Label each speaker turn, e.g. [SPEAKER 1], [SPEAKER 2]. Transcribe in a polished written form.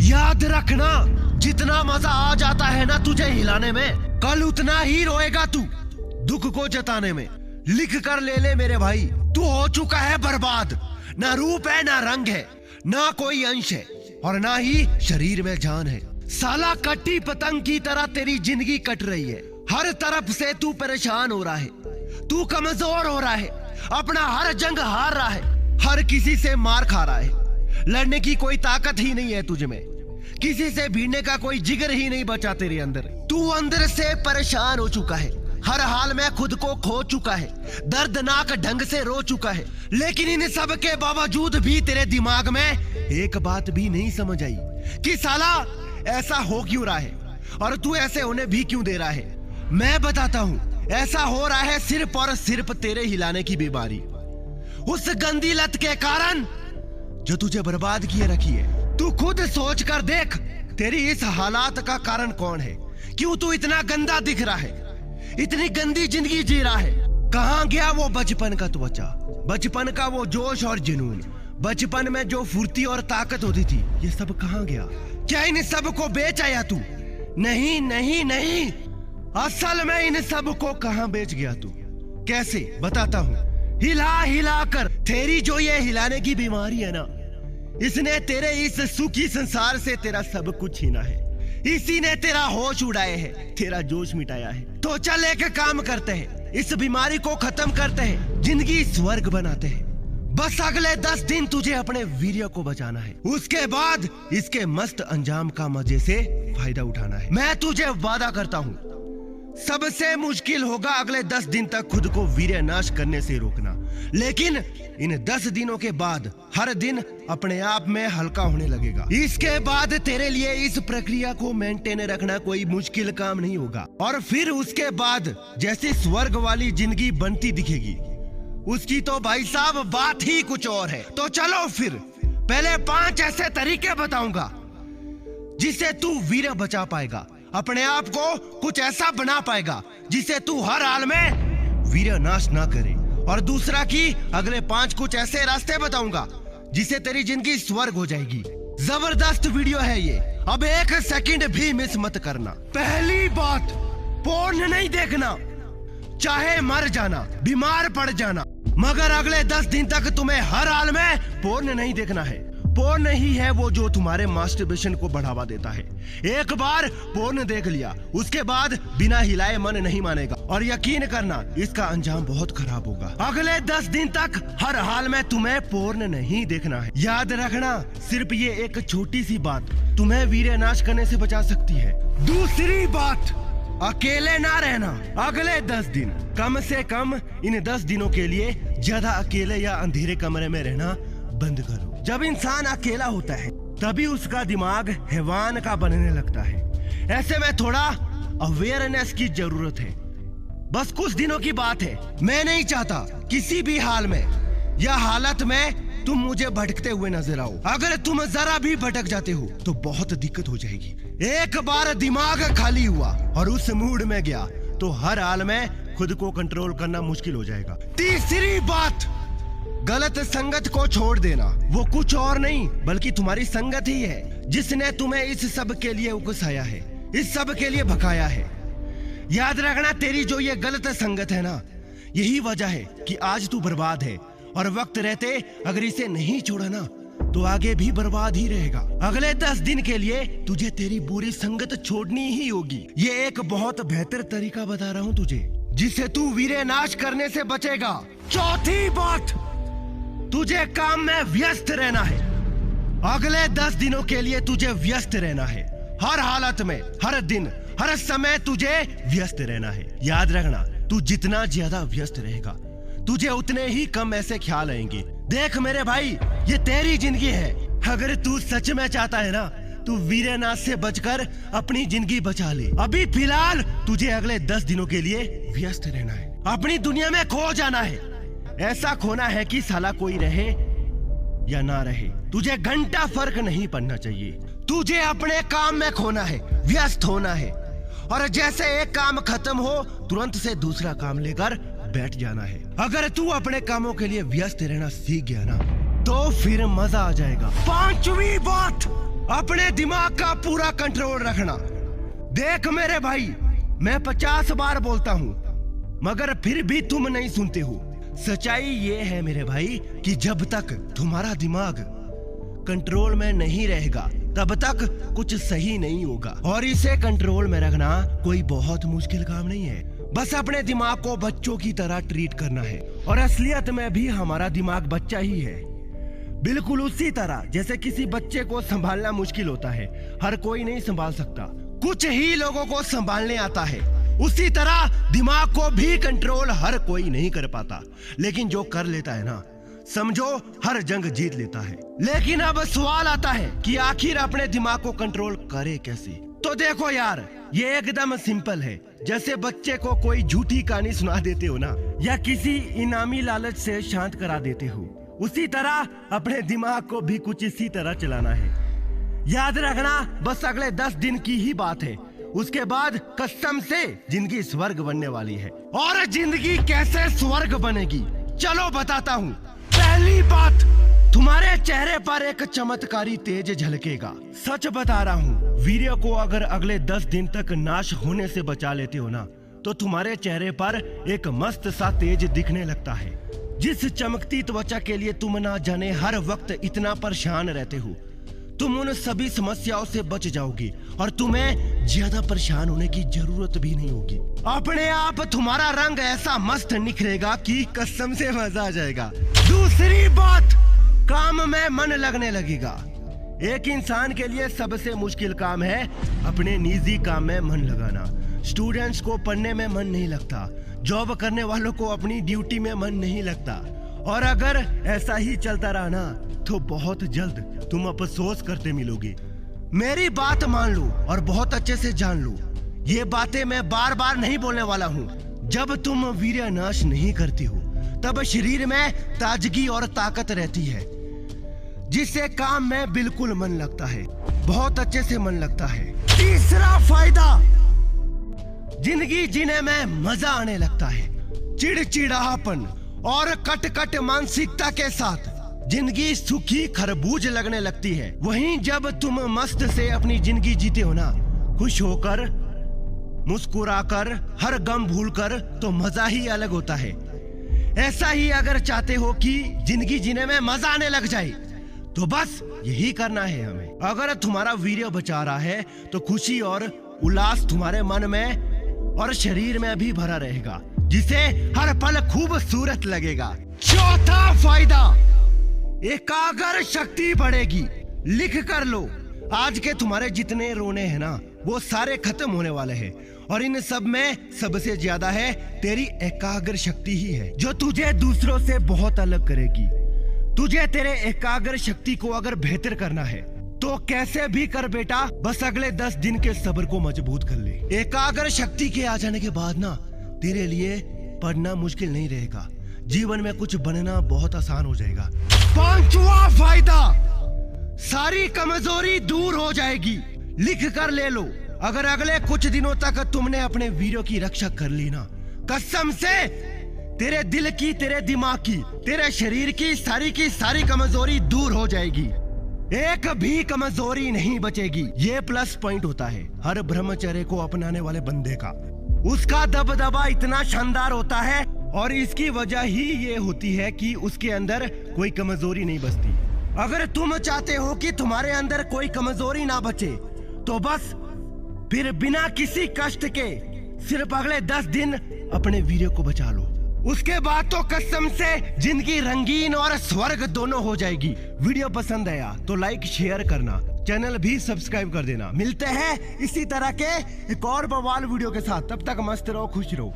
[SPEAKER 1] याद रखना, जितना मजा आ जाता है ना तुझे हिलाने में, कल उतना ही रोएगा तू दुख को जताने में। लिख कर ले मेरे भाई, तू हो चुका है बर्बाद। ना रूप है, ना रंग है, ना कोई अंश है, और ना ही शरीर में जान है। साला कटी पतंग की तरह तेरी जिंदगी कट रही है। हर तरफ से तू परेशान हो रहा है, तू कमजोर हो रहा है, अपना हर जंग हार रहा है, हर किसी से मार खा रहा है। लड़ने की कोई ताकत ही नहीं है तुझ में, किसी से भिड़ने का कोई जिगर ही नहीं बचा तेरे अंदर। तू अंदर से परेशान हो चुका है, हर हाल में खुद को खो चुका है, दर्दनाक ढंग से रो चुका है। लेकिन इन सब के बावजूद भी तेरे दिमाग में एक बात भी नहीं समझ आई कि साला ऐसा हो क्यों रहा है और तू ऐसे होने भी क्यों दे रहा है। मैं बताता हूँ, ऐसा हो रहा है सिर्फ और सिर्फ तेरे हिलाने की बीमारी, उस गंदी लत के कारण जो तुझे बर्बाद किए रखी है। तू खुद सोच कर देख, तेरी इस हालात का कारण कौन है? क्यों तू इतना गंदा दिख रहा है, इतनी गंदी जिंदगी जी रहा है? कहाँ गया वो बचपन का त्वचा, बचपन का वो जोश और जुनून, बचपन में जो फुर्ती और ताकत होती थी, ये सब कहाँ गया? क्या इन सब को बेच आया तू? नहीं नहीं नहीं, असल में इन सब को कहाँ बेच गया तू? कैसे बताता हूँ। हिला हिला कर, तेरी जो ये हिलाने की बीमारी है ना, इसने तेरे इस सुखी संसार से तेरा सब कुछ छीना है। इसी ने तेरा होश उड़ाए है, तेरा जोश मिटाया है। तो चल एक काम करते हैं, इस बीमारी को खत्म करते हैं, जिंदगी स्वर्ग बनाते हैं। बस अगले 10 दिन तुझे अपने वीर्य को बचाना है, उसके बाद इसके मस्त अंजाम का मजे से फायदा उठाना है। मैं तुझे वादा करता हूँ, सबसे मुश्किल होगा अगले 10 दिन तक खुद को वीर्य नाश करने से रोकना, लेकिन इन 10 दिनों के बाद हर दिन अपने आप में हल्का होने लगेगा। इसके बाद तेरे लिए इस प्रक्रिया को मेंटेन रखना कोई मुश्किल काम नहीं होगा, और फिर उसके बाद जैसे स्वर्ग वाली जिंदगी बनती दिखेगी, उसकी तो भाई साहब बात ही कुछ और है। तो चलो फिर पहले 5 ऐसे तरीके बताऊंगा जिससे तू वीर्य बचा पाएगा, अपने आप को कुछ ऐसा बना पाएगा जिसे तू हर हाल में वीर्य नाश ना करे। और दूसरा कि अगले 5 कुछ ऐसे रास्ते बताऊंगा जिससे तेरी जिंदगी स्वर्ग हो जाएगी। जबरदस्त वीडियो है ये, अब 1 सेकंड भी मिस मत करना। पहली बात, पोर्न नहीं देखना, चाहे मर जाना, बीमार पड़ जाना, मगर अगले 10 दिन तक तुम्हें हर हाल में पोर्न नहीं देखना है। पोर्न ही है वो जो तुम्हारे मास्टरबेशन को बढ़ावा देता है। एक बार पोर्न देख लिया, उसके बाद बिना हिलाए मन नहीं मानेगा, और यकीन करना इसका अंजाम बहुत खराब होगा। अगले 10 दिन तक हर हाल में तुम्हें पोर्न नहीं देखना है। याद रखना, सिर्फ ये एक छोटी सी बात तुम्हें वीर्य नाश करने से बचा सकती है। दूसरी बात, अकेले ना रहना। अगले 10 दिन कम से कम इन 10 दिनों के लिए ज्यादा अकेले या अंधेरे कमरे में रहना बंद करो। जब इंसान अकेला होता है तभी उसका दिमाग हैवान का बनने लगता है। ऐसे में थोड़ा अवेयरनेस की जरूरत है। बस कुछ दिनों की बात है, मैं नहीं चाहता किसी भी हाल में या हालत में तुम मुझे भटकते हुए नजर आओ। अगर तुम जरा भी भटक जाते हो तो बहुत दिक्कत हो जाएगी। एक बार दिमाग खाली हुआ और उस मूड में गया तो हर हाल में खुद को कंट्रोल करना मुश्किल हो जाएगा। तीसरी बात, गलत संगत को छोड़ देना। वो कुछ और नहीं बल्कि तुम्हारी संगत ही है जिसने तुम्हें इस सब के लिए उकसाया है, इस सब के लिए भकाया है। याद रखना, तेरी जो ये गलत संगत है ना, यही वजह है कि आज तू बर्बाद है, और वक्त रहते अगर इसे नहीं छोड़ा ना तो आगे भी बर्बाद ही रहेगा। अगले 10 दिन के लिए तुझे तेरी बुरी संगत छोड़नी ही होगी। ये एक बहुत बेहतर तरीका बता रहा हूँ तुझे, जिससे तू वीर्य नाश करने से बचेगा। चौथी बात, तुझे काम में व्यस्त रहना है। अगले 10 दिनों के लिए तुझे व्यस्त रहना है, हर हालत में, हर दिन, हर समय तुझे व्यस्त रहना है। याद रखना, तू जितना ज्यादा व्यस्त रहेगा तुझे उतने ही कम ऐसे ख्याल आएंगे। देख मेरे भाई, ये तेरी जिंदगी है। अगर तू सच में चाहता है ना, तू वीर्य नाश से बचकर अपनी जिंदगी बचा ले। अभी फिलहाल तुझे अगले 10 दिनों के लिए व्यस्त रहना है, अपनी दुनिया में खो जाना है। ऐसा खोना है कि साला कोई रहे या ना रहे, तुझे घंटा फर्क नहीं पड़ना चाहिए। तुझे अपने काम में खोना है, व्यस्त होना है, और जैसे एक काम खत्म हो तुरंत से दूसरा काम लेकर बैठ जाना है। अगर तू अपने कामों के लिए व्यस्त रहना सीख गया ना तो फिर मजा आ जाएगा। 5वीं बात, अपने दिमाग का पूरा कंट्रोल रखना। देख मेरे भाई, मैं 50 बार बोलता हूँ मगर फिर भी तुम नहीं सुनते हो। सच्चाई ये है मेरे भाई कि जब तक तुम्हारा दिमाग कंट्रोल में नहीं रहेगा तब तक कुछ सही नहीं होगा। और इसे कंट्रोल में रखना कोई बहुत मुश्किल काम नहीं है। बस अपने दिमाग को बच्चों की तरह ट्रीट करना है। और असलियत में भी हमारा दिमाग बच्चा ही है, बिल्कुल उसी तरह जैसे किसी बच्चे को संभालना मुश्किल होता है। हर कोई नहीं संभाल सकता, कुछ ही लोगों को संभालने आता है। उसी तरह दिमाग को भी कंट्रोल हर कोई नहीं कर पाता, लेकिन जो कर लेता है ना, समझो हर जंग जीत लेता है। लेकिन अब सवाल आता है कि आखिर अपने दिमाग को कंट्रोल करे कैसे। तो देखो यार, ये एकदम सिंपल है। जैसे बच्चे को कोई झूठी कहानी सुना देते हो ना, या किसी इनामी लालच से शांत करा देते हो, उसी तरह अपने दिमाग को भी कुछ इसी तरह चलाना है। याद रखना, बस अगले 10 दिन की ही बात है। उसके बाद कसम से जिंदगी स्वर्ग बनने वाली है। और जिंदगी कैसे स्वर्ग बनेगी, चलो बताता हूँ। पहली बात, तुम्हारे चेहरे पर एक चमत्कारी तेज झलकेगा। सच बता रहा हूँ, वीर्य को अगर अगले 10 दिन तक नाश होने से बचा लेते हो ना, तो तुम्हारे चेहरे पर एक मस्त सा तेज दिखने लगता है। जिस चमकती त्वचा के लिए तुम ना जाने हर वक्त इतना परेशान रहते हो, तुम उन सभी समस्याओं से बच जाओगी और तुम्हें ज्यादा परेशान होने की जरूरत भी नहीं होगी। अपने आप तुम्हारा रंग ऐसा मस्त निखरेगा कि कसम से मजा आ जाएगा। दूसरी बात, काम में मन लगने लगेगा। एक इंसान के लिए सबसे मुश्किल काम है अपने निजी काम में मन लगाना। स्टूडेंट्स को पढ़ने में मन नहीं लगता, जॉब करने वालों को अपनी ड्यूटी में मन नहीं लगता। और अगर ऐसा ही चलता रहा ना, तो बहुत जल्द तुम अफसोस करते मिलोगे। मेरी बात मान लो और बहुत अच्छे से जान लो, ये बातें मैं बार बार नहीं बोलने वाला हूँ। जब तुम वीर्य नाश नहीं करती हो, तब शरीर में ताजगी और ताकत रहती है, जिससे काम में बिल्कुल मन लगता है, बहुत अच्छे से मन लगता है। तीसरा फायदा, जिंदगी जीने में मजा आने लगता है। चिड़चिड़ापन और कट मानसिकता के साथ जिंदगी सूखी खरबूज लगने लगती है। वहीं जब तुम मस्त से अपनी जिंदगी जीते हो ना, खुश होकर, मुस्कुराकर, हर गम भूलकर, तो मजा ही अलग होता है। ऐसा ही अगर चाहते हो कि जिंदगी जीने में मजा आने लग जाए, तो बस यही करना है हमें। अगर तुम्हारा वीर्य बचा रहा है तो खुशी और उल्लास तुम्हारे मन में और शरीर में भी भरा रहेगा, जिसे हर पल खूबसूरत लगेगा। चौथा फायदा, एकाग्र शक्ति बढ़ेगी। लिख कर लो, आज के तुम्हारे जितने रोने हैं ना, वो सारे खत्म होने वाले हैं। और इन सब में सबसे ज्यादा है तेरी एकाग्र शक्ति ही है, जो तुझे दूसरों से बहुत अलग करेगी। तुझे तेरे एकाग्र शक्ति को अगर बेहतर करना है तो कैसे भी कर बेटा, बस अगले 10 दिन के सब्र को मजबूत कर ले। एकाग्र शक्ति के आ जाने के बाद ना, तेरे लिए पढ़ना मुश्किल नहीं रहेगा, जीवन में कुछ बनना बहुत आसान हो जाएगा। पांचवा फायदा, सारी कमजोरी दूर हो जाएगी। लिख कर ले लो, अगर अगले कुछ दिनों तक तुमने अपने वीरों की रक्षा कर ली ना, कसम से तेरे दिल की, तेरे दिमाग की, तेरे शरीर की सारी कमजोरी दूर हो जाएगी। एक भी कमजोरी नहीं बचेगी। ये प्लस पॉइंट होता है हर ब्रह्मचर्य को अपनाने वाले बंदे का। उसका दबदबा इतना शानदार होता है और इसकी वजह ही ये होती है कि उसके अंदर कोई कमजोरी नहीं बचती। अगर तुम चाहते हो कि तुम्हारे अंदर कोई कमजोरी ना बचे, तो बस फिर बिना किसी कष्ट के सिर्फ अगले 10 दिन अपने वीर्य को बचा लो। उसके बाद तो कसम से जिंदगी रंगीन और स्वर्ग दोनों हो जाएगी। वीडियो पसंद आया तो लाइक शेयर करना, चैनल भी सब्सक्राइब कर देना। मिलते हैं इसी तरह के एक और बवाल वीडियो के साथ, तब तक मस्त रहो, खुश रहो।